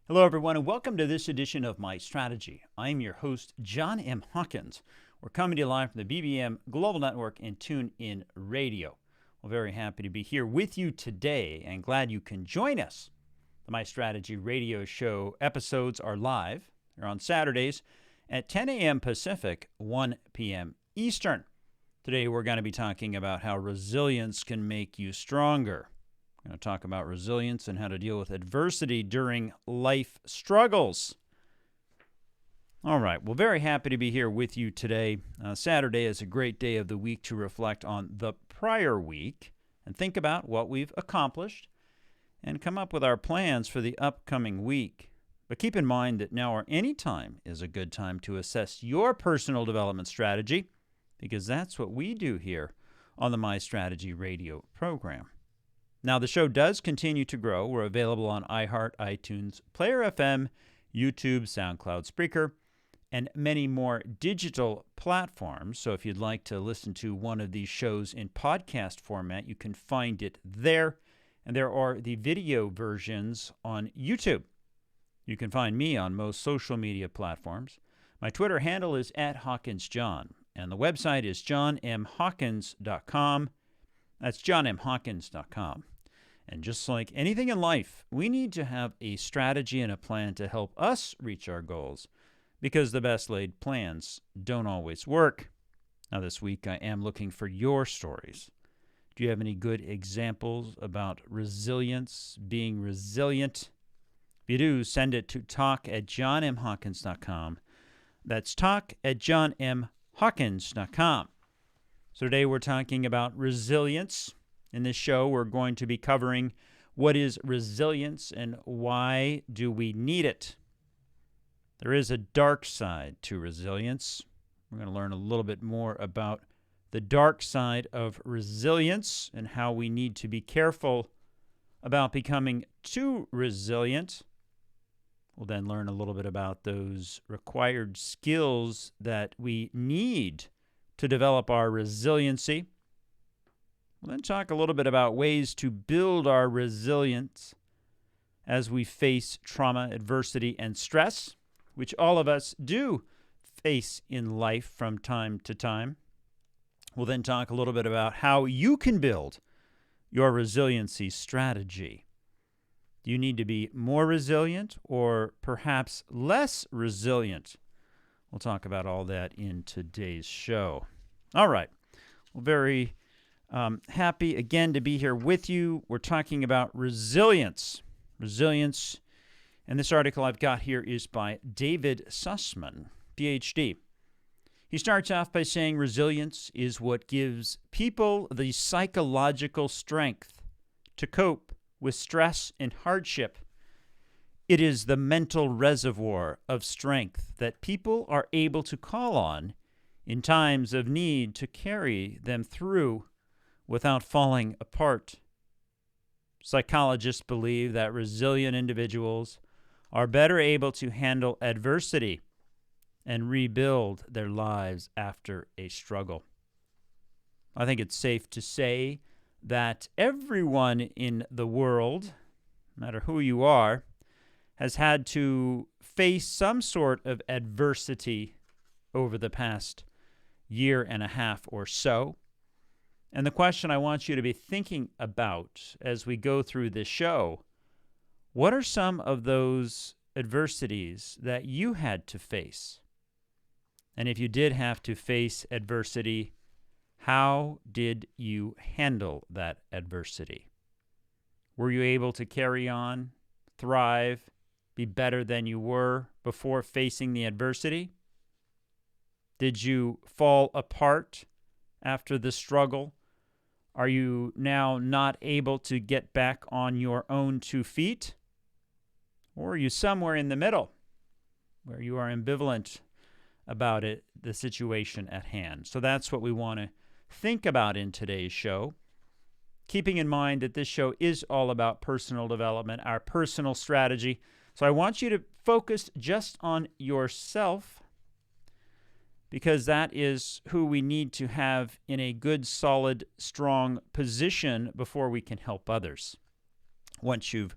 Hello, everyone, and welcome to this edition of My Strategy. I'm your host, John M. Hawkins. We're coming to you live from the BBM Global Network and TuneIn Radio. We're very happy to be here with you today and glad you can join us. The My Strategy radio show episodes are live. They're on Saturdays at 10 a.m. Pacific, 1 p.m. Eastern. Today, we're going to be talking about how resilience can make you stronger. We're going to talk about resilience and how to deal with adversity during life struggles. All right, well, very happy to be here with you today. Saturday is a great day of the week to reflect on the prior week and think about what we've accomplished and come up with our plans for the upcoming week. But keep in mind that now or any time is a good time to assess your personal development strategy, because that's what we do here on the My Strategy radio program. Now, the show does continue to grow. We're available on iHeart, iTunes, Player FM, YouTube, SoundCloud, Spreaker, and many more digital platforms. So if you'd like to listen to one of these shows in podcast format, you can find it there. And there are the video versions on YouTube. You can find me on most social media platforms. My Twitter handle is @HawkinsJohn, and the website is johnmhawkins.com. That's johnmhawkins.com. And just like anything in life, we need to have a strategy and a plan to help us reach our goals, because the best laid plans don't always work. Now, this week, I am looking for your stories. Do you have any good examples about resilience, being resilient? If you do, send it to talk@johnmhawkins.com. That's talk@johnmhawkins.com. So today we're talking about resilience. In this show, we're going to be covering what is resilience and why do we need it. There is a dark side to resilience. We're going to learn a little bit more about the dark side of resilience and how we need to be careful about becoming too resilient. We'll then learn a little bit about those required skills that we need to develop our resiliency. We'll then talk a little bit about ways to build our resilience as we face trauma, adversity, and stress, which all of us do face in life from time to time. We'll then talk a little bit about how you can build your resiliency strategy. Do you need to be more resilient or perhaps less resilient? We'll talk about all that in today's show. All right. Well, very happy again to be here with you. We're talking about resilience. Resilience. And this article I've got here is by David Sussman, PhD. He starts off by saying resilience is what gives people the psychological strength to cope with stress and hardship. It is the mental reservoir of strength that people are able to call on in times of need to carry them through without falling apart. Psychologists believe that resilient individuals are better able to handle adversity and rebuild their lives after a struggle. I think it's safe to say that everyone in the world, no matter who you are, has had to face some sort of adversity over the past year and a half or so. And the question I want you to be thinking about as we go through this show, what are some of those adversities that you had to face? And if you did have to face adversity, how did you handle that adversity? Were you able to carry on, thrive, be better than you were before facing the adversity? Did you fall apart after the struggle? Are you now not able to get back on your own 2 feet? Or are you somewhere in the middle where you are ambivalent about it, the situation at hand? So that's what we want to think about in today's show, keeping in mind that this show is all about personal development, our personal strategy. So I want you to focus just on yourself, because that is who we need to have in a good, solid, strong position before we can help others. Once you've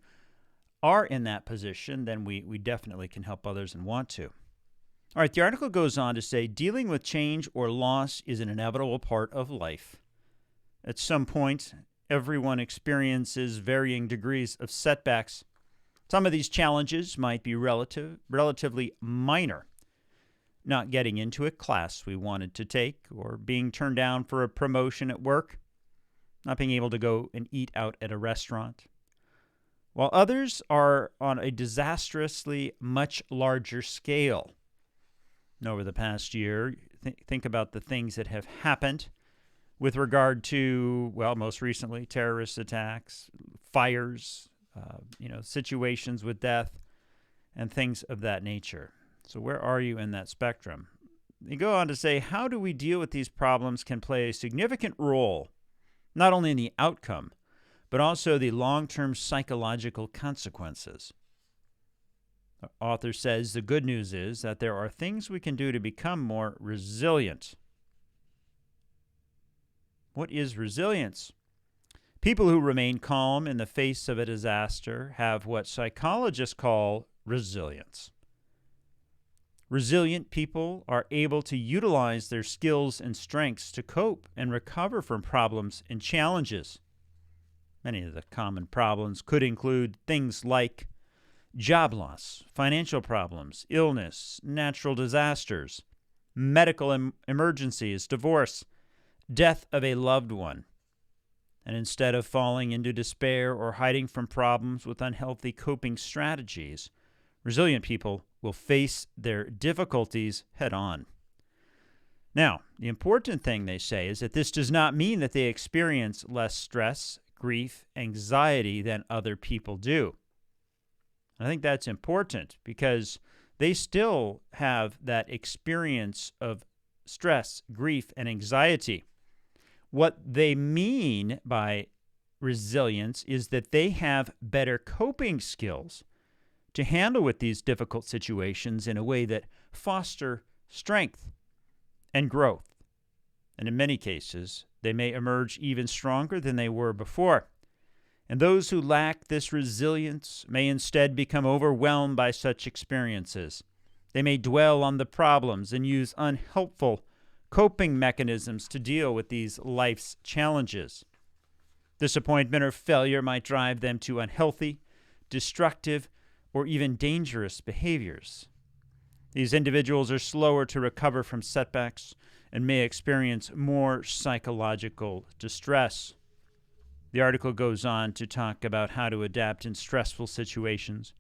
are in that position, then we definitely can help others and want to. All right, the article goes on to say, dealing with change or loss is an inevitable part of life. At some point, everyone experiences varying degrees of setbacks. Some of these challenges might be relatively minor. Not getting into a class we wanted to take, or being turned down for a promotion at work, not being able to go and eat out at a restaurant. While others are on a disastrously much larger scale. And over the past year, think about the things that have happened with regard to, well, most recently, terrorist attacks, fires, situations with death, and things of that nature. So where are you in that spectrum? They go on to say, how do we deal with these problems can play a significant role, not only in the outcome, but also the long-term psychological consequences. The author says the good news is that there are things we can do to become more resilient. What is resilience? People who remain calm in the face of a disaster have what psychologists call resilience. Resilient people are able to utilize their skills and strengths to cope and recover from problems and challenges. Many of the common problems could include things like job loss, financial problems, illness, natural disasters, medical emergencies, divorce, death of a loved one. And instead of falling into despair or hiding from problems with unhealthy coping strategies, resilient people will face their difficulties head on. Now, the important thing they say is that this does not mean that they experience less stress, grief, anxiety than other people do. I think that's important because they still have that experience of stress, grief, and anxiety. What they mean by resilience is that they have better coping skills to handle with these difficult situations in a way that foster strength and growth. And in many cases, they may emerge even stronger than they were before. And those who lack this resilience may instead become overwhelmed by such experiences. They may dwell on the problems and use unhelpful coping mechanisms to deal with these life's challenges. Disappointment or failure might drive them to unhealthy, destructive, or even dangerous behaviors. These individuals are slower to recover from setbacks and may experience more psychological distress. The article goes on to talk about how to adapt in stressful situations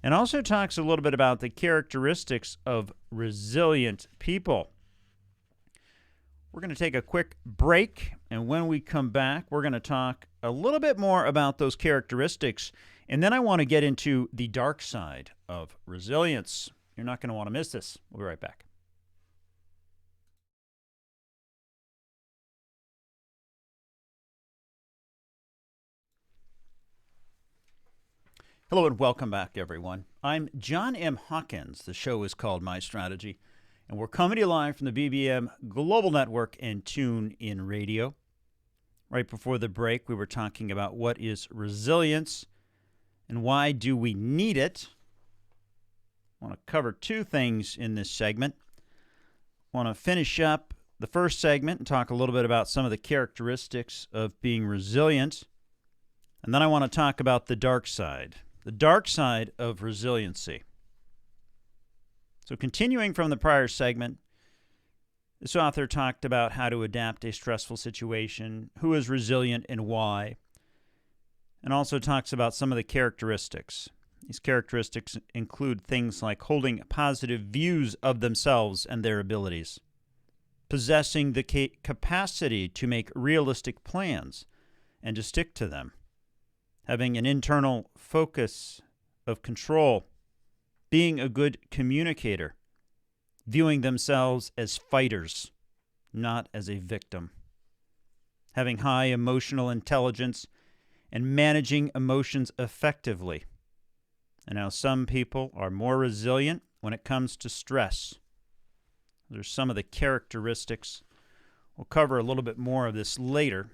and also talks a little bit about the characteristics of resilient people. We're going to take a quick break, and when we come back, we're going to talk a little bit more about those characteristics, and then I want to get into the dark side of resilience. You're not going to want to miss this. We'll be right back. Hello and welcome back, everyone. I'm John M. Hawkins. The show is called My Strategy, and we're coming to you live from the BBM Global Network and TuneIn Radio. Right before the break, we were talking about what is resilience and why do we need it. I want to cover two things in this segment. I want to finish up the first segment and talk a little bit about some of the characteristics of being resilient. And then I want to talk about the dark side of resiliency. So continuing from the prior segment, this author talked about how to adapt a stressful situation, who is resilient and why, and also talks about some of the characteristics. These characteristics include things like holding positive views of themselves and their abilities, possessing the capacity to make realistic plans and to stick to them, having an internal focus of control, being a good communicator, viewing themselves as fighters, not as a victim, having high emotional intelligence and managing emotions effectively. And now some people are more resilient when it comes to stress. There's some of the characteristics. We'll cover a little bit more of this later.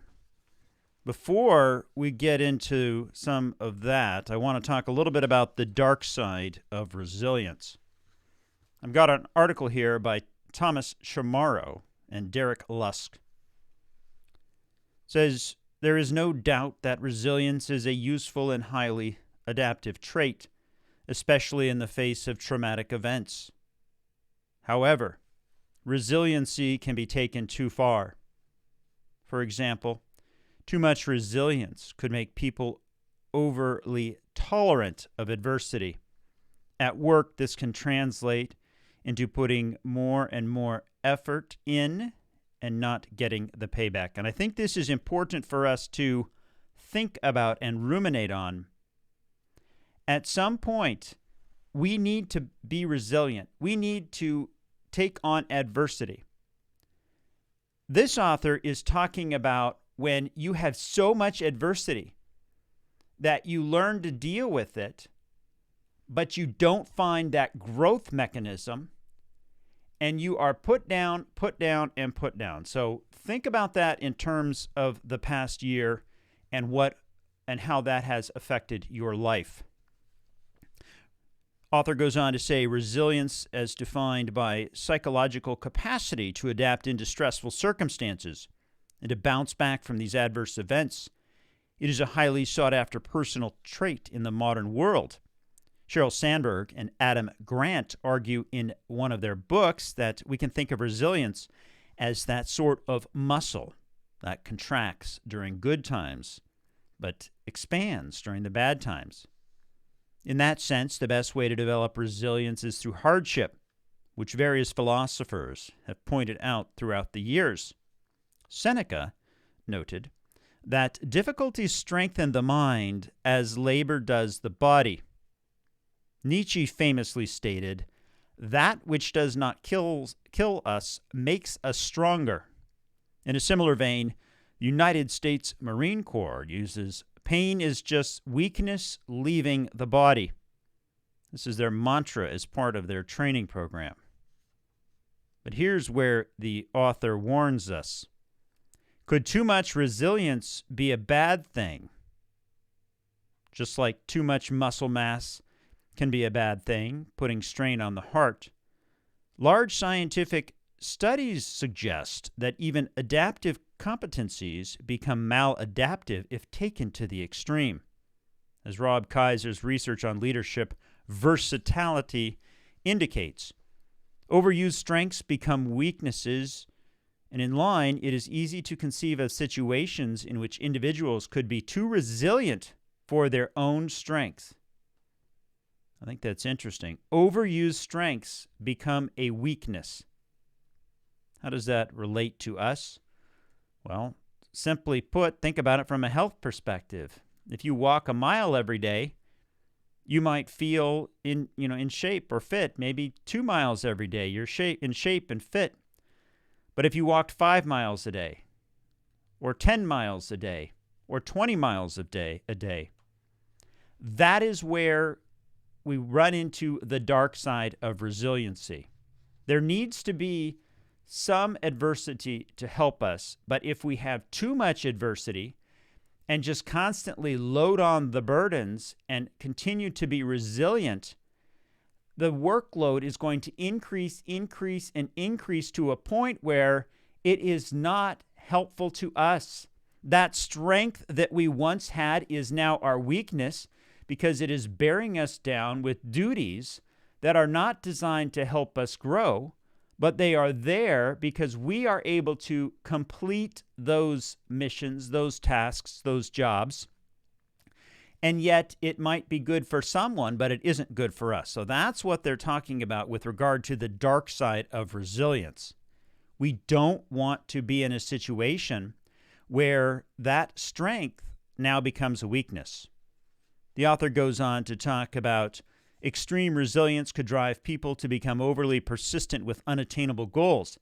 Before we get into some of that, I want to talk a little bit about the dark side of resilience. I've got an article here by Thomas Chamorro and Derek Lusk. It says, there is no doubt that resilience is a useful and highly adaptive trait, especially in the face of traumatic events. However, resiliency can be taken too far. For example, too much resilience could make people overly tolerant of adversity. At work, this can translate into putting more and more effort in and not getting the payback. And I think this is important for us to think about and ruminate on. At some point, we need to be resilient. We need to take on adversity. This author is talking about when you have so much adversity that you learn to deal with it, but you don't find that growth mechanism, and you are put down, and put down. So think about that in terms of the past year and how that has affected your life. Author goes on to say, resilience as defined by psychological capacity to adapt into stressful circumstances and to bounce back from these adverse events. It is a highly sought-after personal trait in the modern world. Sheryl Sandberg and Adam Grant argue in one of their books that we can think of resilience as that sort of muscle that contracts during good times but expands during the bad times. In that sense, the best way to develop resilience is through hardship, which various philosophers have pointed out throughout the years. Seneca noted that difficulties strengthen the mind as labor does the body. Nietzsche famously stated, that which does not kill us makes us stronger. In a similar vein, the United States Marine Corps uses pain is just weakness leaving the body. This is their mantra as part of their training program. But here's where the author warns us. Could too much resilience be a bad thing? Just like too much muscle mass can be a bad thing, putting strain on the heart. Large scientific studies suggest that even adaptive competencies become maladaptive if taken to the extreme. As Rob Kaiser's research on leadership versatility indicates, overused strengths become weaknesses, and in line, it is easy to conceive of situations in which individuals could be too resilient for their own strength. I think that's interesting. Overused strengths become a weakness. How does that relate to us? Well, simply put, think about it from a health perspective. If you walk a mile every day, you might feel in shape or fit. Maybe 2 miles every day, you're in shape and fit. But if you walked 5 miles a day, or 10 miles a day, or 20 miles a day, that is where we run into the dark side of resiliency. There needs to be some adversity to help us, but if we have too much adversity and just constantly load on the burdens and continue to be resilient, the workload is going to increase to a point where it is not helpful to us. That strength that we once had is now our weakness because it is bearing us down with duties that are not designed to help us grow, but they are there because we are able to complete those missions, those tasks, those jobs. And yet it might be good for someone, but it isn't good for us. So that's what they're talking about with regard to the dark side of resilience. We don't want to be in a situation where that strength now becomes a weakness. The author goes on to talk about extreme resilience could drive people to become overly persistent with unattainable goals.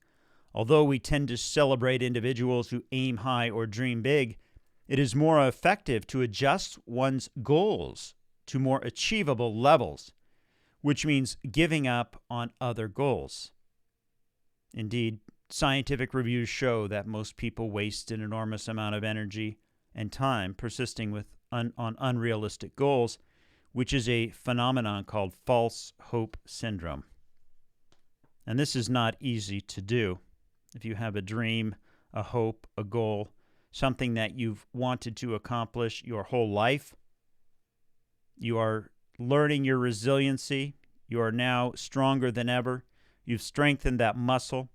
Although we tend to celebrate individuals who aim high or dream big, it is more effective to adjust one's goals to more achievable levels, which means giving up on other goals. Indeed, scientific reviews show that most people waste an enormous amount of energy and time persisting on unrealistic goals, which is a phenomenon called false hope syndrome. And this is not easy to do. If you have a dream, a hope, a goal, something that you've wanted to accomplish your whole life, you are learning your resiliency. You are now stronger than ever. You've strengthened that muscle.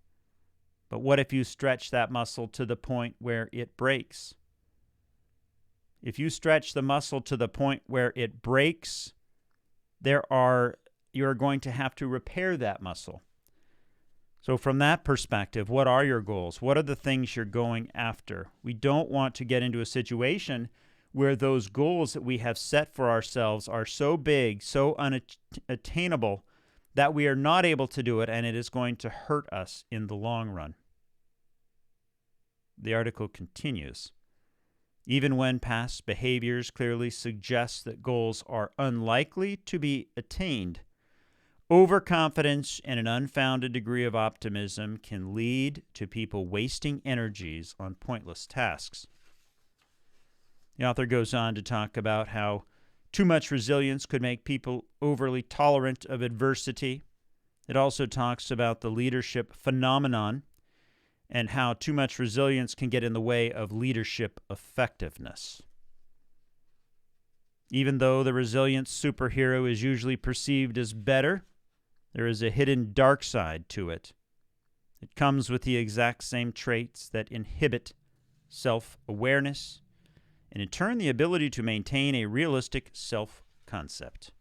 But what if you stretch that muscle to the point where it breaks? If you stretch the muscle to the point where it breaks, you're going to have to repair that muscle. So from that perspective, what are your goals? What are the things you're going after? We don't want to get into a situation where those goals that we have set for ourselves are so big, so unattainable, that we are not able to do it, and it is going to hurt us in the long run. The article continues. Even when past behaviors clearly suggest that goals are unlikely to be attained, overconfidence and an unfounded degree of optimism can lead to people wasting energies on pointless tasks. The author goes on to talk about how too much resilience could make people overly tolerant of adversity. It also talks about the leadership phenomenon and how too much resilience can get in the way of leadership effectiveness. Even though the resilient superhero is usually perceived as better, there is a hidden dark side to it. It comes with the exact same traits that inhibit self-awareness and in turn the ability to maintain a realistic self-concept.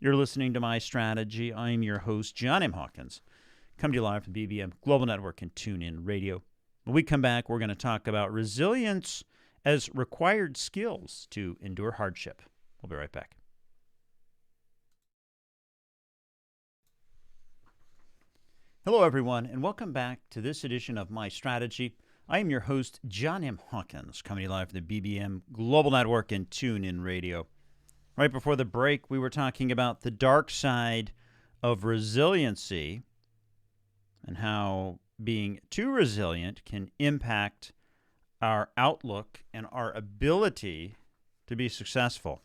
You're listening to My Strategy. I'm your host, John M. Hawkins. Come to you live from BBM Global Network and TuneIn Radio. When we come back, we're going to talk about resilience as required skills to endure hardship. We'll be right back. Hello, everyone, and welcome back to this edition of My Strategy. I am your host, John M. Hawkins, coming to you live from the BBM Global Network and TuneIn Radio. Right before the break, we were talking about the dark side of resiliency and how being too resilient can impact our outlook and our ability to be successful.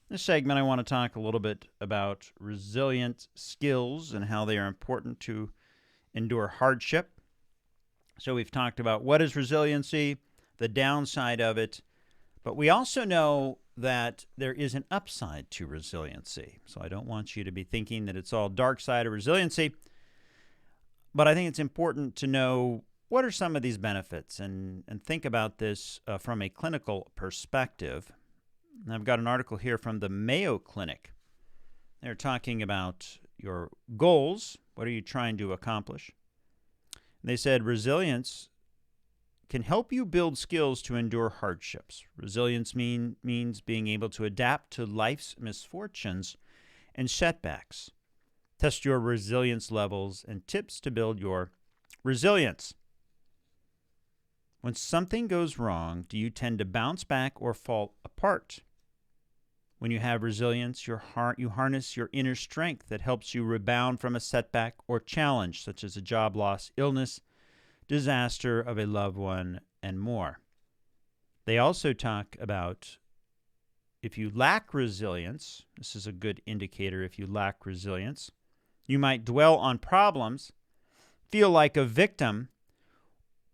In this segment, I want to talk a little bit about resilient skills and how they are important to endure hardship. So we've talked about what is resiliency, the downside of it, but we also know that there is an upside to resiliency. So I don't want you to be thinking that it's all dark side of resiliency, but I think it's important to know what are some of these benefits and think about this from a clinical perspective. And I've got an article here from the Mayo Clinic. They're talking about your goals. What are you trying to accomplish? And they said resilience can help you build skills to endure hardships. Resilience means being able to adapt to life's misfortunes and setbacks. Test your resilience levels and tips to build your resilience. When something goes wrong, do you tend to bounce back or fall apart? When you have resilience, you harness your inner strength that helps you rebound from a setback or challenge, such as a job loss, illness, disaster of a loved one, and more. They also talk about if you lack resilience, this is a good indicator if you lack resilience, you might dwell on problems, feel like a victim,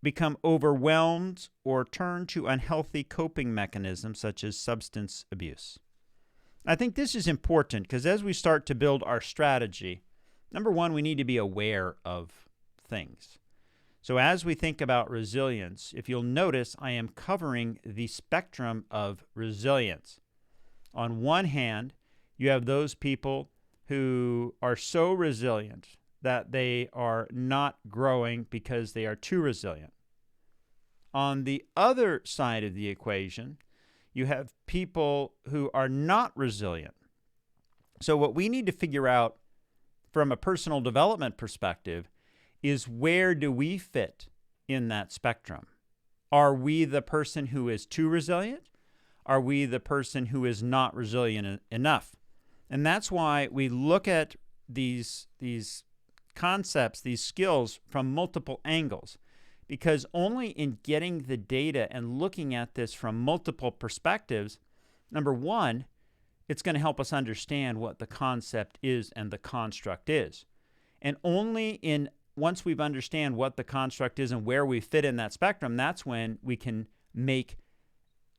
become overwhelmed, or turn to unhealthy coping mechanisms such as substance abuse. I think this is important because as we start to build our strategy, number one, we need to be aware of things. So as we think about resilience, if you'll notice, I am covering the spectrum of resilience. On one hand, you have those people who are so resilient that they are not growing because they are too resilient. On the other side of the equation, you have people who are not resilient. So what we need to figure out from a personal development perspective is where do we fit in that spectrum? Are we the person who is too resilient? Are we the person who is not resilient enough? And that's why we look at these concepts, these skills from multiple angles, because only in getting the data and looking at this from multiple perspectives, number one, it's going to help us understand what the concept is and the construct is. And only once we understand what the construct is and where we fit in that spectrum, that's when we can make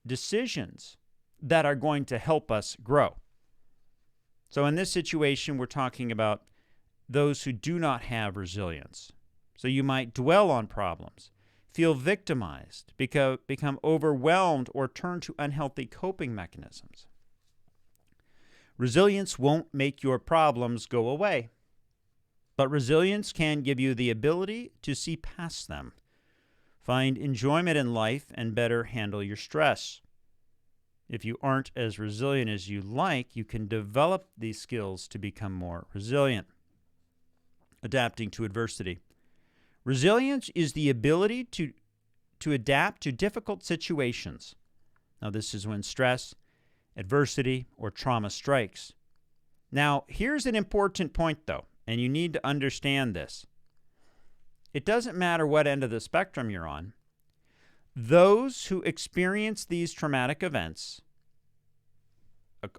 decisions that are going to help us grow. So in this situation, we're talking about those who do not have resilience. So you might dwell on problems, feel victimized, become overwhelmed, or turn to unhealthy coping mechanisms. Resilience won't make your problems go away, but resilience can give you the ability to see past them, find enjoyment in life, and better handle your stress. If you aren't as resilient as you like, you can develop these skills to become more resilient. Adapting to adversity. Resilience is the ability to adapt to difficult situations. Now, this is when stress, adversity, or trauma strikes. Now, here's an important point, though, and you need to understand this. It doesn't matter what end of the spectrum you're on. Those who experience these traumatic events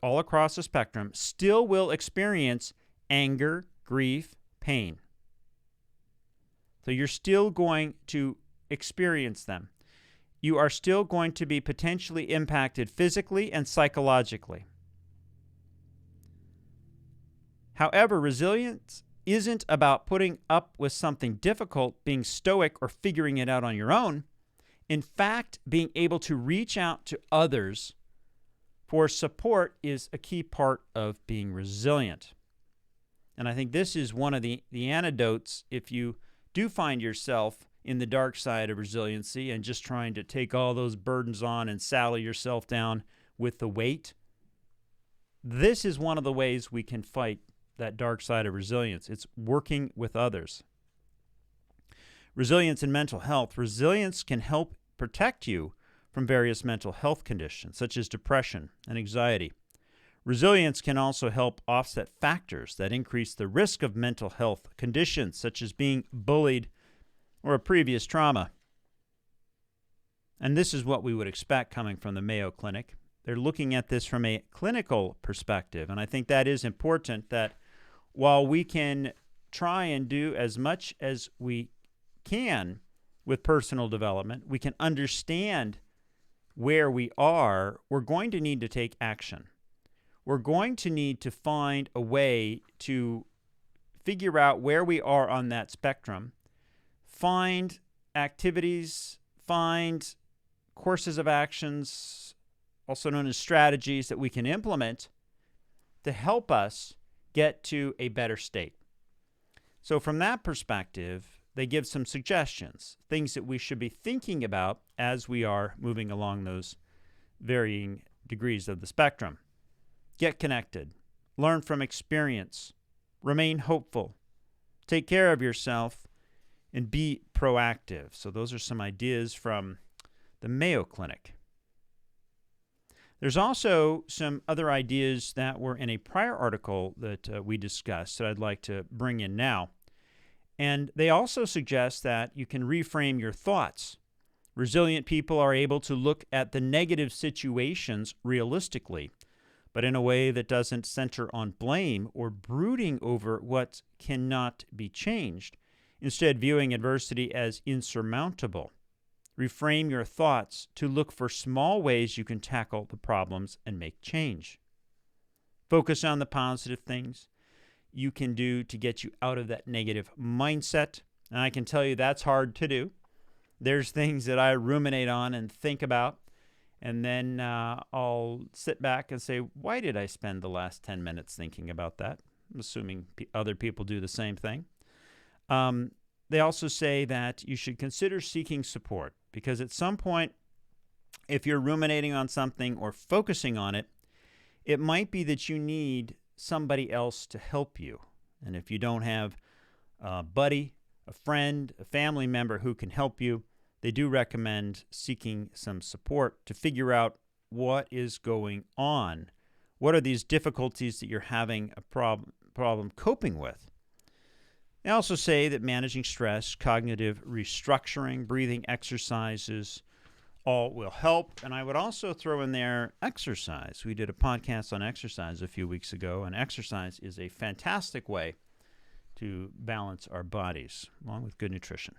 all across the spectrum still will experience anger, grief, pain. So you're still going to experience them. You are still going to be potentially impacted physically and psychologically. However, resilience isn't about putting up with something difficult, being stoic, or figuring it out on your own. In fact, being able to reach out to others for support is a key part of being resilient. And I think this is one of the antidotes if you do find yourself in the dark side of resiliency and just trying to take all those burdens on and saddle yourself down with the weight. This is one of the ways we can fight that dark side of resilience. It's working with others. Resilience in mental health. Resilience can help protect you from various mental health conditions, such as depression and anxiety. Resilience can also help offset factors that increase the risk of mental health conditions, such as being bullied or a previous trauma. And this is what we would expect coming from the Mayo Clinic. They're looking at this from a clinical perspective, and I think that is important, that while we can try and do as much as we can with personal development, we can understand where we are, we're going to need to take action. We're going to need to find a way to figure out where we are on that spectrum, find activities, find courses of actions, also known as strategies, that we can implement to help us get to a better state. So from that perspective, they give some suggestions, things that we should be thinking about as we are moving along those varying degrees of the spectrum. Get connected, learn from experience, remain hopeful, take care of yourself, and be proactive. So those are some ideas from the Mayo Clinic. There's also some other ideas that were in a prior article that we discussed that I'd like to bring in now. And they also suggest that you can reframe your thoughts. Resilient people are able to look at the negative situations realistically, but in a way that doesn't center on blame or brooding over what cannot be changed, instead viewing adversity as insurmountable. Reframe your thoughts to look for small ways you can tackle the problems and make change. Focus on the positive things you can do to get you out of that negative mindset. And I can tell you that's hard to do. There's things that I ruminate on and think about, and then I'll sit back and say, why did I spend the last 10 minutes thinking about that? I'm assuming other people do the same thing. They also say that you should consider seeking support, because at some point, if you're ruminating on something or focusing on it, it might be that you need somebody else to help you. And if you don't have a buddy, a friend, a family member who can help you, they do recommend seeking some support to figure out what is going on. What are these difficulties that you're having a problem coping with? They also say that managing stress, cognitive restructuring, breathing exercises, all will help. And I would also throw in there exercise. We did a podcast on exercise a few weeks ago, and exercise is a fantastic way to balance our bodies, along with good nutrition.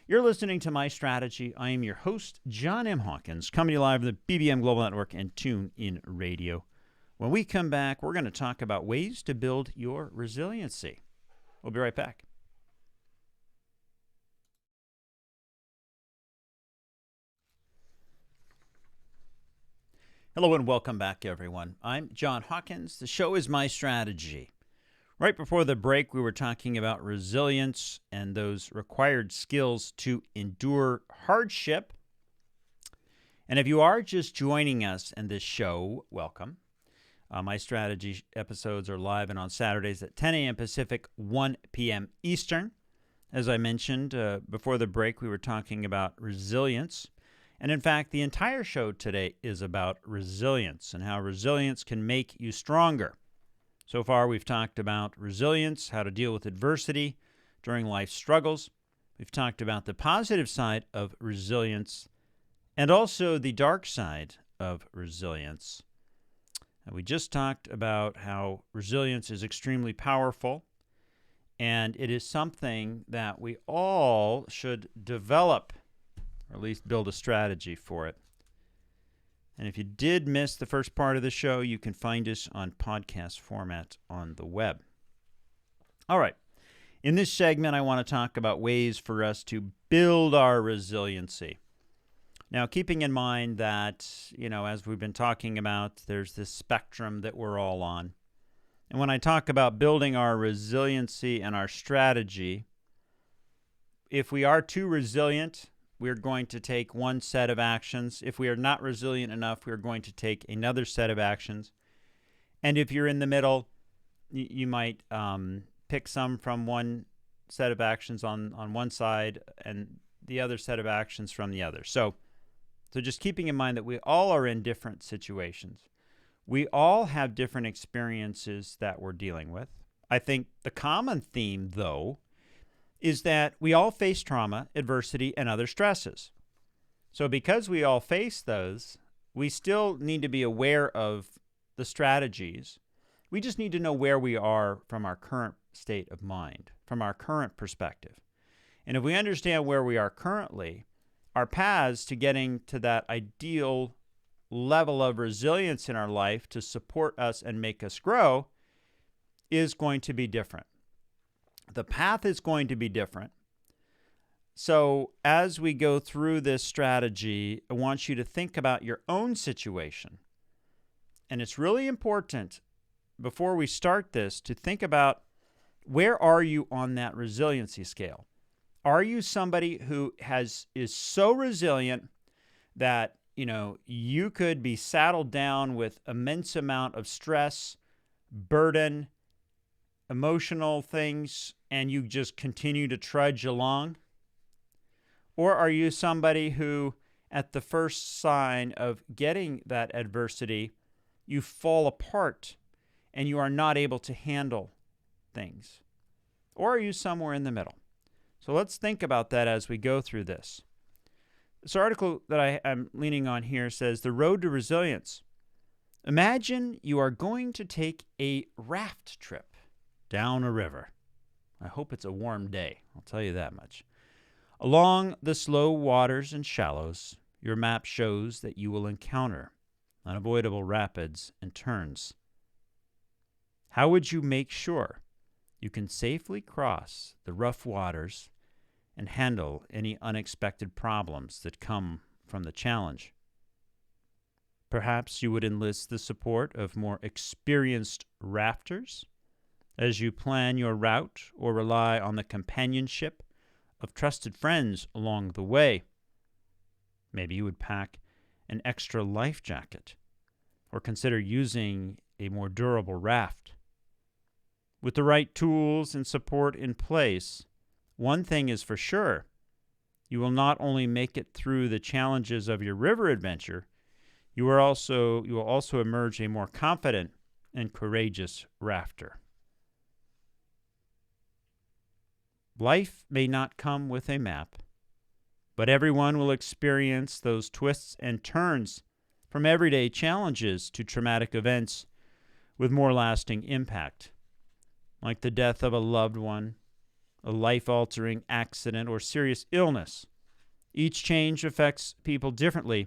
You're listening to My Strategy. I am your host, John M. Hawkins, coming to you live from the BBM Global Network and TuneIn Radio. When we come back, we're going to talk about ways to build your resiliency. We'll be right back. Hello and welcome back, everyone. I'm John Hawkins. The show is My Strategy. Right before the break, we were talking about resilience and those required skills to endure hardship. And if you are just joining us in this show, welcome. My Strategy episodes are live and on Saturdays at 10 a.m. Pacific, 1 p.m. Eastern. As I mentioned before the break, we were talking about resilience. And in fact, the entire show today is about resilience and how resilience can make you stronger. So far, we've talked about resilience, how to deal with adversity during life's struggles. We've talked about the positive side of resilience and also the dark side of resilience. And we just talked about how resilience is extremely powerful, and it is something that we all should develop, or at least build a strategy for it. And if you did miss the first part of the show, you can find us on podcast format on the web. All right. In this segment, I want to talk about ways for us to build our resiliency. Now, keeping in mind that, as we've been talking about, there's this spectrum that we're all on. And when I talk about building our resiliency and our strategy, if we are too resilient, we're going to take one set of actions. If we are not resilient enough, we're going to take another set of actions. And if you're in the middle, you might pick some from one set of actions on one side and the other set of actions from the other. So just keeping in mind that we all are in different situations. We all have different experiences that we're dealing with. I think the common theme, though, is that we all face trauma, adversity, and other stresses. So because we all face those, we still need to be aware of the strategies. We just need to know where we are from our current state of mind, from our current perspective. And if we understand where we are currently, our paths to getting to that ideal level of resilience in our life to support us and make us grow is going to be different. The path is going to be different. So as we go through this strategy, I want you to think about your own situation. And it's really important before we start this to think about, where are you on that resiliency scale? Are you somebody who is so resilient that, you could be saddled down with immense amount of stress, burden, emotional things, and you just continue to trudge along? Or are you somebody who, at the first sign of getting that adversity, you fall apart and you are not able to handle things? Or are you somewhere in the middle? So let's think about that as we go through this. This article that I am leaning on here says, The Road to Resilience. Imagine you are going to take a raft trip down a river. I hope it's a warm day, I'll tell you that much. Along the slow waters and shallows, your map shows that you will encounter unavoidable rapids and turns. How would you make sure you can safely cross the rough waters and handle any unexpected problems that come from the challenge? Perhaps you would enlist the support of more experienced rafters as you plan your route, or rely on the companionship of trusted friends along the way. Maybe you would pack an extra life jacket, or consider using a more durable raft. With the right tools and support in place, one thing is for sure: you will not only make it through the challenges of your river adventure, you will also emerge a more confident and courageous rafter. Life may not come with a map, but everyone will experience those twists and turns, from everyday challenges to traumatic events with more lasting impact, like the death of a loved one, a life-altering accident, or serious illness. Each change affects people differently,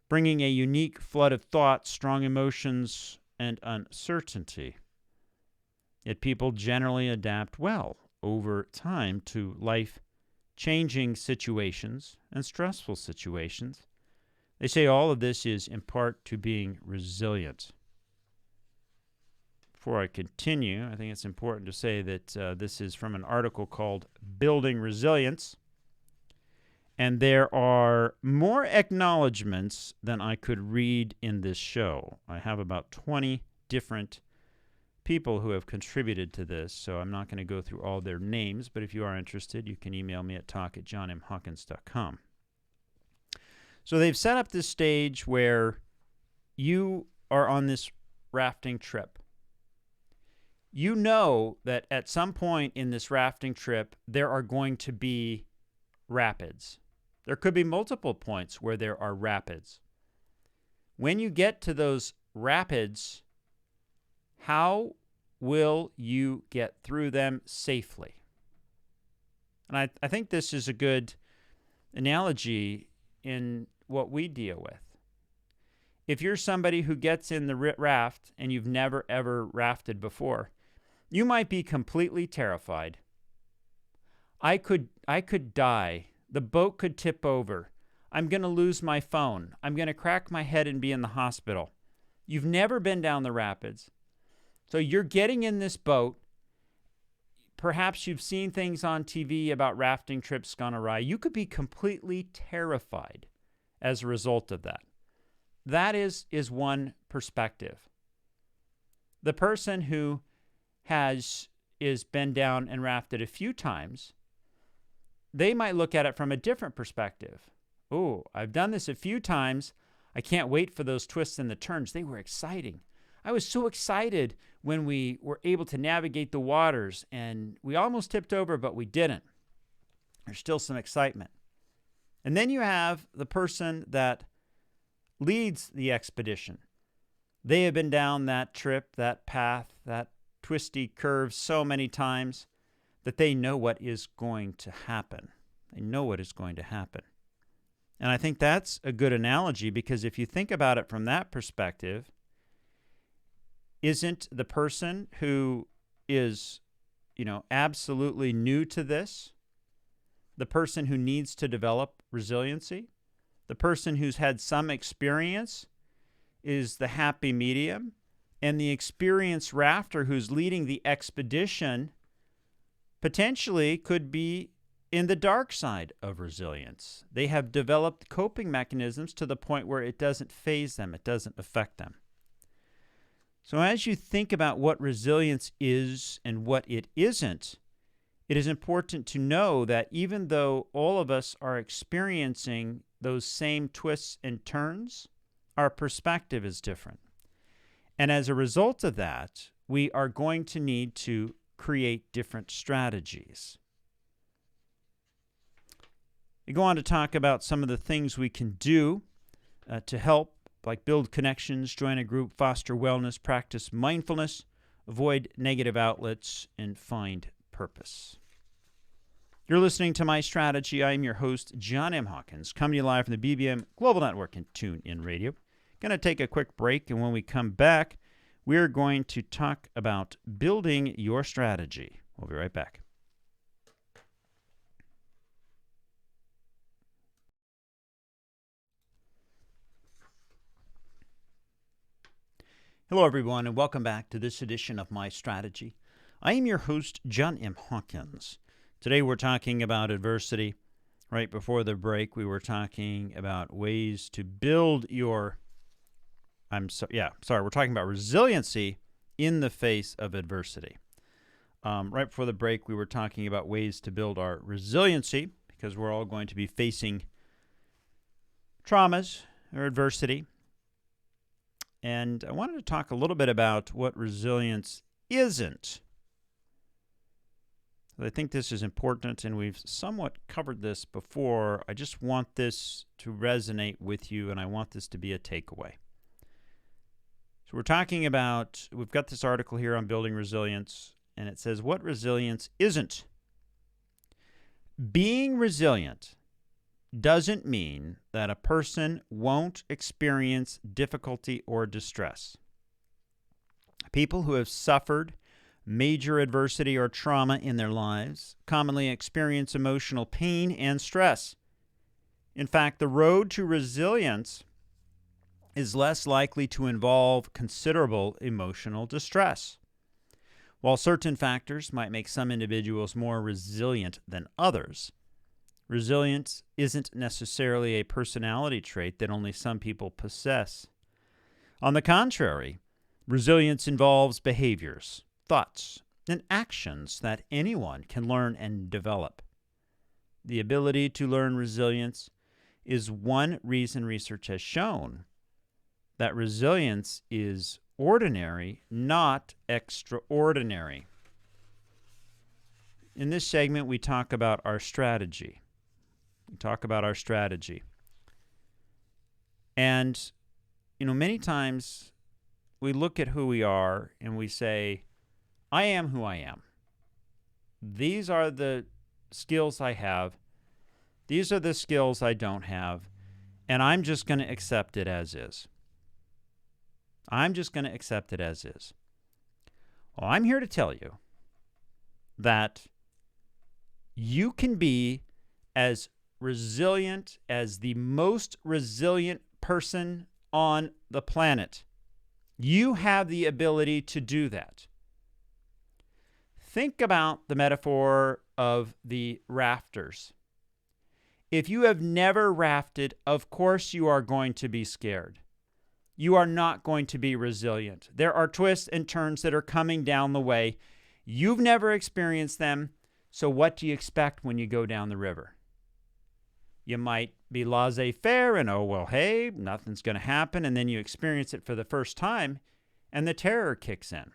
bringing a unique flood of thoughts, strong emotions, and uncertainty. Yet people generally adapt well over time to life-changing situations and stressful situations. They say all of this is in part to being resilient. Before I continue, I think it's important to say that this is from an article called Building Resilience. And there are more acknowledgments than I could read in this show. I have about 20 different people who have contributed to this, so I'm not going to go through all their names, but if you are interested, you can email me at talk@johnmhawkins.com. So they've set up this stage where you are on this rafting trip. You know that at some point in this rafting trip, there are going to be rapids. There could be multiple points where there are rapids. When you get to those rapids, how will you get through them safely? And I think this is a good analogy in what we deal with. If you're somebody who gets in the raft and you've never, ever rafted before, you might be completely terrified. I could die. The boat could tip over. I'm going to lose my phone. I'm going to crack my head and be in the hospital. You've never been down the rapids. So you're getting in this boat. Perhaps you've seen things on TV about rafting trips gone awry. You could be completely terrified as a result of that. That is one perspective. The person who is been down and rafted a few times, they might look at it from a different perspective. Oh, I've done this a few times. I can't wait for those twists and the turns. They were exciting. I was so excited when we were able to navigate the waters, and we almost tipped over, but we didn't. There's still some excitement. And then you have the person that leads the expedition. They have been down that trip, that path, that twisty curve so many times that they know what is going to happen. They know what is going to happen. And I think that's a good analogy, because if you think about it from that perspective, isn't the person who is, absolutely new to this, the person who needs to develop resiliency, the person who's had some experience is the happy medium, and the experienced rafter who's leading the expedition potentially could be in the dark side of resilience. They have developed coping mechanisms to the point where it doesn't faze them, it doesn't affect them. So as you think about what resilience is and what it isn't, it is important to know that even though all of us are experiencing those same twists and turns, our perspective is different. And as a result of that, we are going to need to create different strategies. We go on to talk about some of the things we can do to help, like build connections, join a group, foster wellness, practice mindfulness, avoid negative outlets, and find purpose. You're listening to My Strategy. I'm your host, John M. Hawkins, coming to you live from the BBM Global Network and TuneIn Radio. Going to take a quick break, and when we come back, we're going to talk about building your strategy. We'll be right back. Hello, everyone, and welcome back to this edition of My Strategy. I am your host, John M. Hawkins. Today, we're talking about adversity. Right before the break, we were talking about ways to build your... we're talking about resiliency in the face of adversity. Right before the break, we were talking about ways to build our resiliency, because we're all going to be facing traumas or adversity. And I wanted to talk a little bit about what resilience isn't. I think this is important, and we've somewhat covered this before. I just want this to resonate with you, and I want this to be a takeaway. So we're talking about, we've got this article here on building resilience, and it says what resilience isn't. Being resilient doesn't mean that a person won't experience difficulty or distress. People who have suffered major adversity or trauma in their lives commonly experience emotional pain and stress. In fact, the road to resilience is less likely to involve considerable emotional distress. While certain factors might make some individuals more resilient than others, resilience isn't necessarily a personality trait that only some people possess. On the contrary, resilience involves behaviors, thoughts, and actions that anyone can learn and develop. The ability to learn resilience is one reason research has shown that resilience is ordinary, not extraordinary. In this segment, we talk about our strategy. And, many times we look at who we are and we say, I am who I am. These are the skills I have. These are the skills I don't have. And I'm just going to accept it as is. Well, I'm here to tell you that you can be as resilient as the most resilient person on the planet. You have the ability to do that. Think about the metaphor of the rafters. If you have never rafted, of course you are going to be scared. You are not going to be resilient. There are twists and turns that are coming down the way. You've never experienced them, so what do you expect when you go down the river? You might be laissez-faire and, oh, well, hey, nothing's going to happen, and then you experience it for the first time, and the terror kicks in.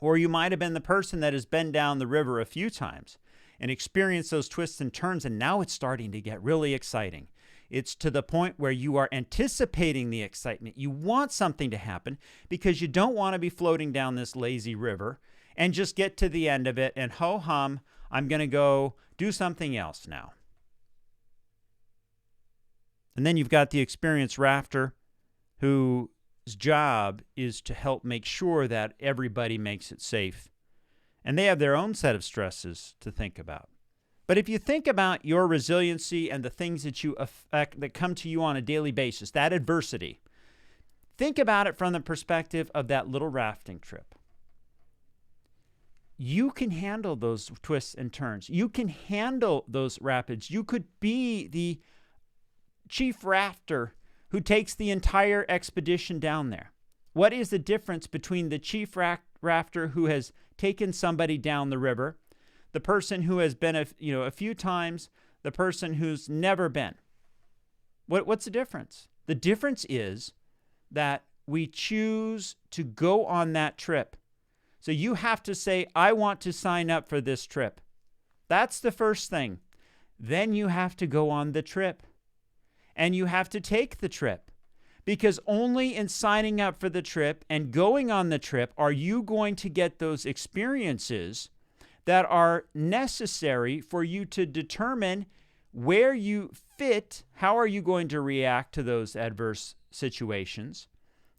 Or you might have been the person that has been down the river a few times and experienced those twists and turns, and now it's starting to get really exciting. It's to the point where you are anticipating the excitement. You want something to happen because you don't want to be floating down this lazy river and just get to the end of it and ho-hum, I'm going to go do something else now. And then you've got the experienced rafter whose job is to help make sure that everybody makes it safe. And they have their own set of stresses to think about. But if you think about your resiliency and the things that you affect that come to you on a daily basis, that adversity, think about it from the perspective of that little rafting trip. You can handle those twists and turns. You can handle those rapids. You could be the chief rafter who takes the entire expedition down there. What is the difference between the chief rafter who has taken somebody down the river, the person who has been a few times, the person who's never been? What's the difference? The difference is that we choose to go on that trip. So you have to say, I want to sign up for this trip. That's the first thing. Then you have to go on the trip. And you have to take the trip. Because only in signing up for the trip and going on the trip are you going to get those experiences that are necessary for you to determine where you fit, how are you going to react to those adverse situations,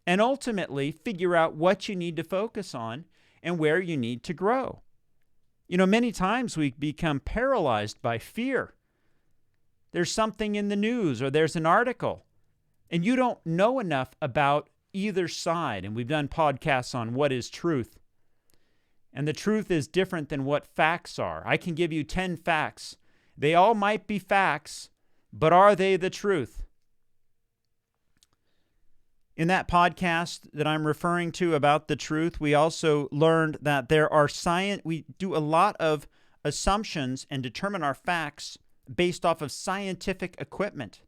and ultimately figure out what you need to focus on and where you need to grow. Many times we become paralyzed by fear. There's something in the news or there's an article, and you don't know enough about either side. And we've done podcasts on what is truth. And the truth is different than what facts are. I can give you 10 facts. They all might be facts, but are they the truth? In that podcast that I'm referring to about the truth, we also learned that we do a lot of assumptions and determine our facts based off of scientific equipment.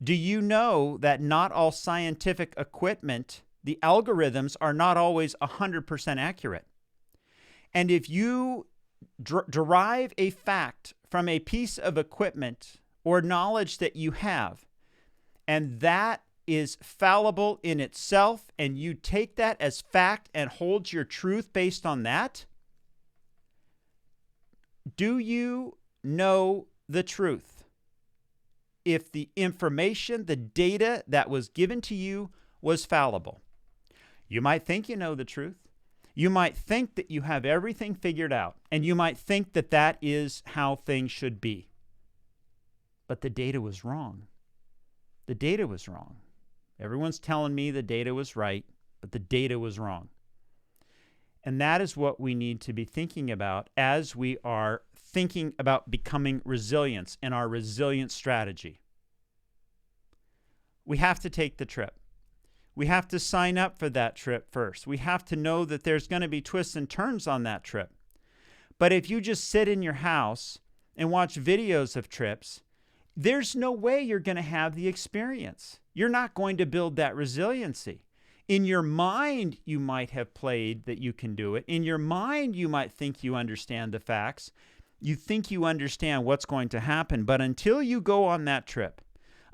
Do you know that not all scientific equipment, the algorithms are not always 100% accurate? And if you derive a fact from a piece of equipment or knowledge that you have, and that is fallible in itself, and you take that as fact and hold your truth based on that, do you know the truth? If the information, the data that was given to you was fallible, you might think you know the truth. You might think that you have everything figured out, and you might think that that is how things should be. But the data was wrong. The data was wrong. Everyone's telling me the data was right, but the data was wrong. And that is what we need to be thinking about as we are thinking about becoming resilient in our resilience strategy. We have to take the trip. We have to sign up for that trip first. We have to know that there's going to be twists and turns on that trip. But if you just sit in your house and watch videos of trips, there's no way you're going to have the experience. You're not going to build that resiliency. In your mind, you might have played that you can do it. In your mind, you might think you understand the facts. You think you understand what's going to happen. But until you go on that trip,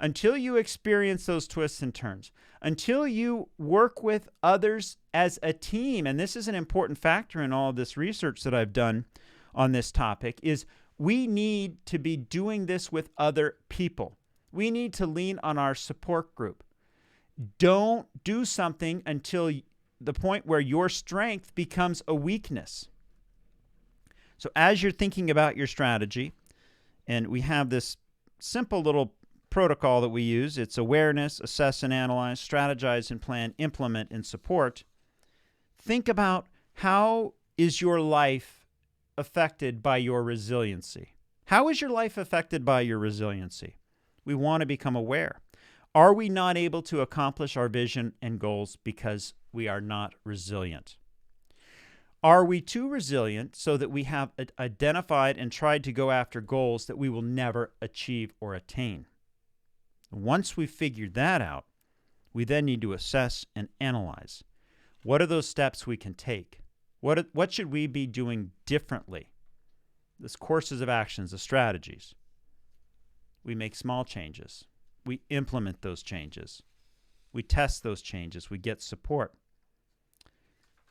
until you experience those twists and turns, until you work with others as a team, and this is an important factor in all of this research that I've done on this topic, is we need to be doing this with other people. We need to lean on our support group. Don't do something until the point where your strength becomes a weakness. So as you're thinking about your strategy, and we have this simple little protocol that we use. It's awareness, assess and analyze, strategize and plan, implement and support. Think about how is your life affected by your resiliency? How is your life affected by your resiliency? We want to become aware. Are we not able to accomplish our vision and goals because we are not resilient? Are we too resilient so that we have identified and tried to go after goals that we will never achieve or attain? Once we've figured that out, we then need to assess and analyze. What are those steps we can take? What should we be doing differently? This courses of actions, the strategies. We make small changes. We implement those changes. We test those changes. We get support.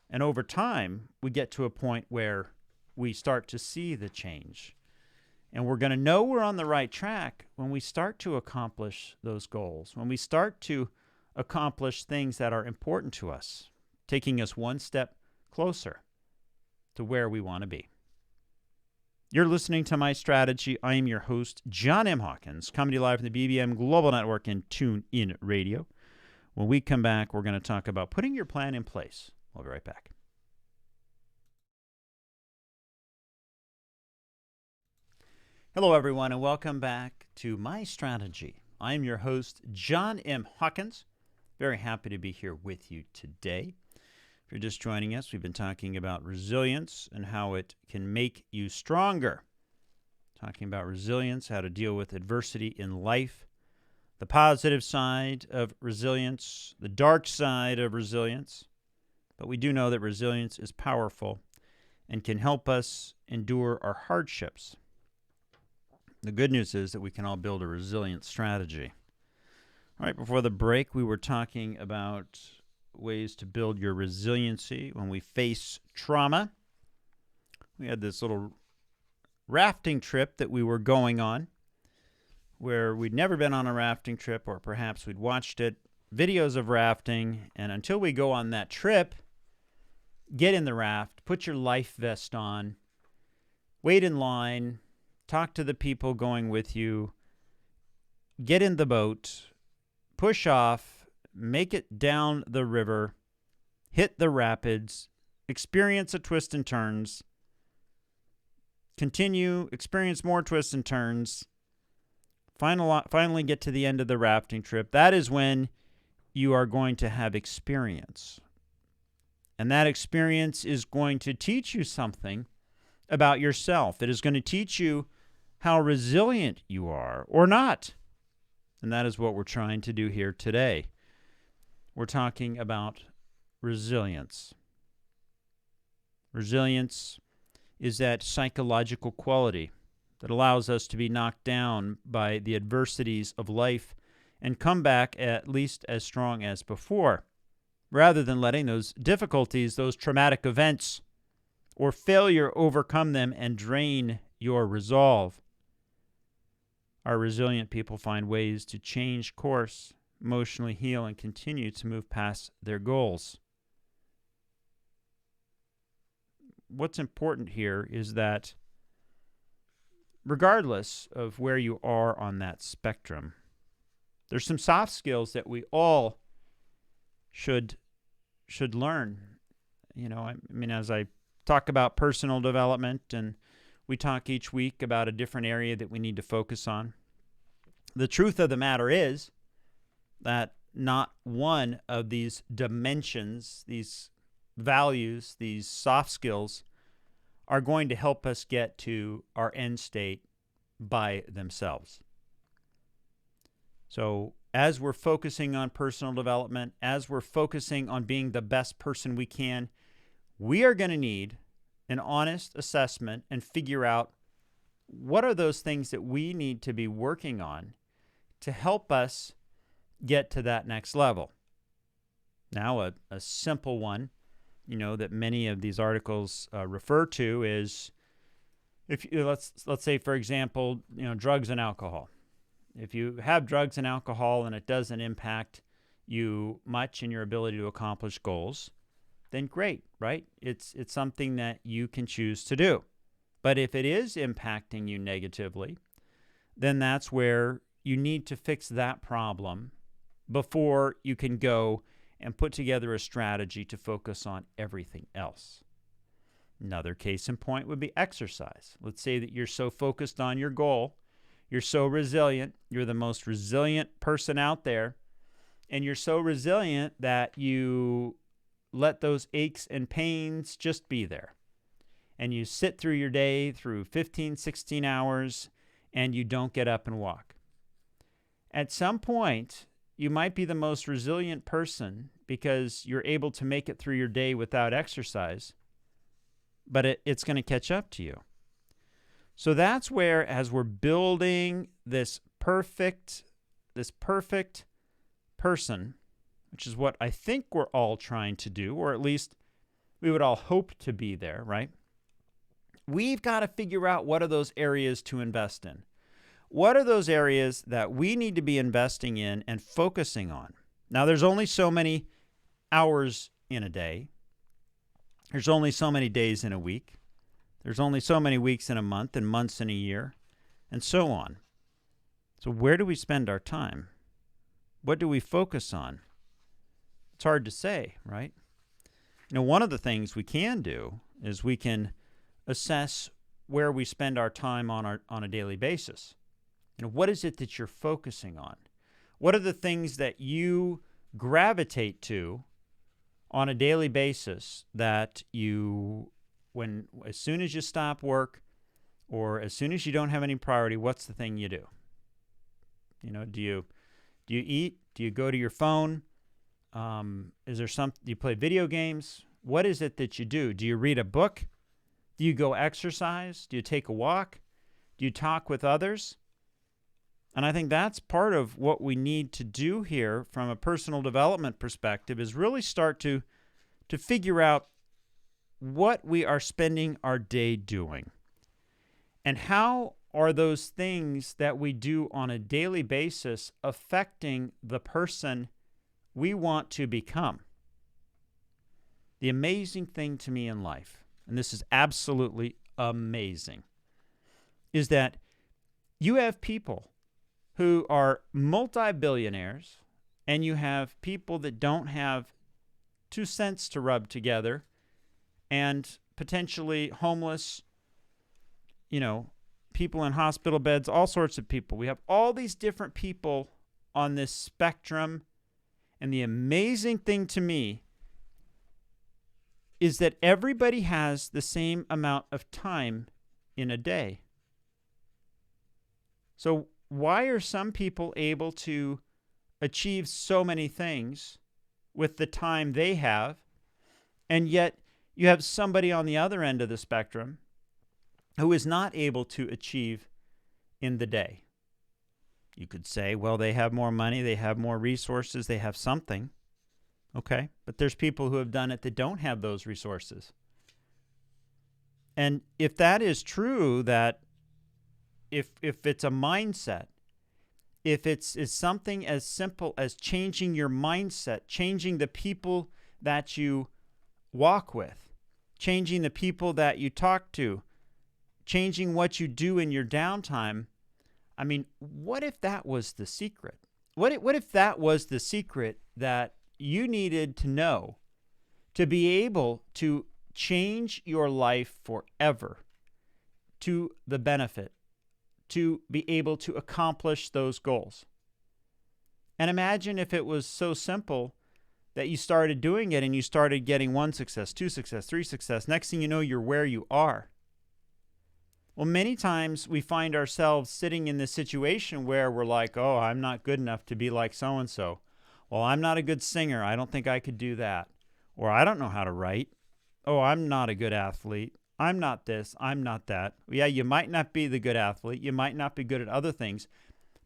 And over time, we get to a point where we start to see the change. And we're going to know we're on the right track when we start to accomplish those goals, when we start to accomplish things that are important to us, taking us one step closer to where we want to be. You're listening to My Strategy. I am your host, John M. Hawkins, coming to you live from the BBM Global Network and TuneIn Radio. When we come back, we're going to talk about putting your plan in place. We'll be right back. Hello, everyone, and welcome back to My Strategy. I'm your host, John M. Hawkins. Very happy to be here with you today. If you're just joining us, we've been talking about resilience and how it can make you stronger. Talking about resilience, how to deal with adversity in life, the positive side of resilience, the dark side of resilience. But we do know that resilience is powerful and can help us endure our hardships. The good news is that we can all build a resilient strategy. All right, before the break, we were talking about ways to build your resiliency when we face trauma. We had this little rafting trip that we were going on where we'd never been on a rafting trip, or perhaps we'd watched it, videos of rafting, and until we go on that trip, get in the raft, put your life vest on, wait in line, talk to the people going with you, get in the boat, push off, make it down the river, hit the rapids, experience a twist and turns, continue, experience more twists and turns, finally get to the end of the rafting trip. That is when you are going to have experience. And that experience is going to teach you something about yourself. It is going to teach you how resilient you are or not. And that is what we're trying to do here today. We're talking about resilience. Resilience is that psychological quality that allows us to be knocked down by the adversities of life and come back at least as strong as before, rather than letting those difficulties, those traumatic events, or failure overcome them and drain your resolve. Our resilient people find ways to change course, emotionally heal, and continue to move past their goals. What's important here is that regardless of where you are on that spectrum, there's some soft skills that we all should learn. I mean, as I talk about personal development, and we talk each week about a different area that we need to focus on, the truth of the matter is that not one of these dimensions, these values, these soft skills are going to help us get to our end state by themselves. So as we're focusing on personal development, as we're focusing on being the best person we can, we are going to need an honest assessment and figure out what are those things that we need to be working on to help us get to that next level. Now, a simple one, that many of these articles refer to is, if let's say, for example, drugs and alcohol. If you have drugs and alcohol and it doesn't impact you much in your ability to accomplish goals, then great, right? It's something that you can choose to do. But if it is impacting you negatively, then that's where you need to fix that problem before you can go and put together a strategy to focus on everything else. Another case in point would be exercise. Let's say that you're so focused on your goal, you're so resilient, you're the most resilient person out there, and you're so resilient that you let those aches and pains just be there. And you sit through your day through 15, 16 hours, and you don't get up and walk. At some point, you might be the most resilient person because you're able to make it through your day without exercise, but it's going to catch up to you. So that's where, as we're building this perfect person, which is what I think we're all trying to do, or at least we would all hope to be there, right? We've got to figure out what are those areas to invest in. What are those areas that we need to be investing in and focusing on? Now, there's only so many hours in a day. There's only so many days in a week. There's only so many weeks in a month and months in a year, and so on. So where do we spend our time? What do we focus on? It's hard to say, right? One of the things we can do is we can assess where we spend our time on a daily basis. What is it that you're focusing on? What are the things that you gravitate to on a daily basis that as soon as you stop work or as soon as you don't have any priority, what's the thing you do? Do you eat? Do you go to your phone? Do you play video games? What is it that you do? Do you read a book? Do you go exercise? Do you take a walk? Do you talk with others? And I think that's part of what we need to do here from a personal development perspective is really start to figure out what we are spending our day doing. And how are those things that we do on a daily basis affecting the person we want to become? The amazing thing to me in life, and this is absolutely amazing, is that you have people who are multi-billionaires, and you have people that don't have 2 cents to rub together, and potentially homeless, people in hospital beds, all sorts of people. We have all these different people on this spectrum, and the amazing thing to me is that everybody has the same amount of time in a day. So why are some people able to achieve so many things with the time they have, and yet you have somebody on the other end of the spectrum who is not able to achieve in the day. You could say, well, they have more money, they have more resources, they have something. Okay, but there's people who have done it that don't have those resources. And if that is true, that if it's a mindset, if it's something as simple as changing your mindset, changing the people that you walk with, changing the people that you talk to, changing what you do in your downtime, I mean, what if that was the secret? What if that was the secret that you needed to know to be able to change your life forever to the benefit, to be able to accomplish those goals? And imagine if it was so simple that you started doing it and you started getting 1 success, 2 success, 3 success. Next thing you know, you're where you are. Well, many times we find ourselves sitting in this situation where we're like, oh, I'm not good enough to be like so-and-so. Well, I'm not a good singer. I don't think I could do that. Or I don't know how to write. Oh, I'm not a good athlete. I'm not this. I'm not that. Yeah, you might not be the good athlete. You might not be good at other things.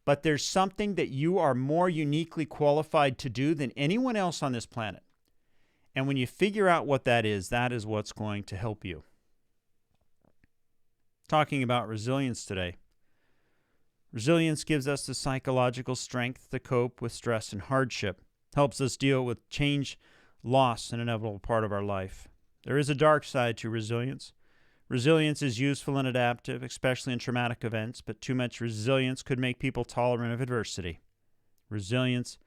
But there's something that you are more uniquely qualified to do than anyone else on this planet. And when you figure out what that is what's going to help you. Talking about resilience today. Resilience gives us the psychological strength to cope with stress and hardship, helps us deal with change, loss, an inevitable part of our life. There is a dark side to resilience. Resilience is useful and adaptive, especially in traumatic events, but too much resilience could make people tolerant of adversity. Resilience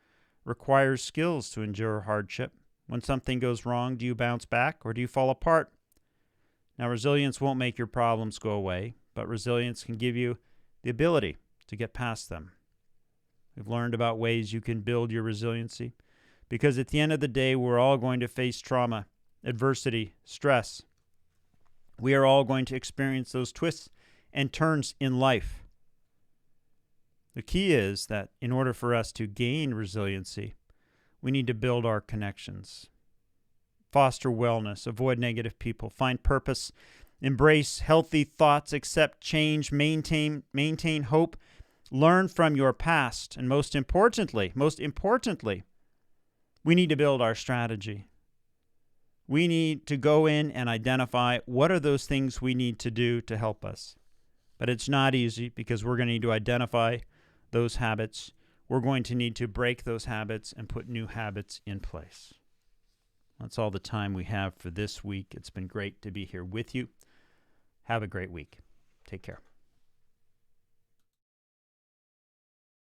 requires skills to endure hardship. When something goes wrong, do you bounce back or do you fall apart? Now, resilience won't make your problems go away, but resilience can give you the ability to get past them. We've learned about ways you can build your resiliency, because at the end of the day, we're all going to face trauma, adversity, stress. We are all going to experience those twists and turns in life. The key is that in order for us to gain resiliency, we need to build our connections, foster wellness, avoid negative people, find purpose, embrace healthy thoughts, accept change, maintain hope, learn from your past, and most importantly, we need to build our strategy. We need to go in and identify what are those things we need to do to help us. But it's not easy because we're going to need to identify those habits. We're going to need to break those habits and put new habits in place. That's all the time we have for this week. It's been great to be here with you. Have a great week. Take care.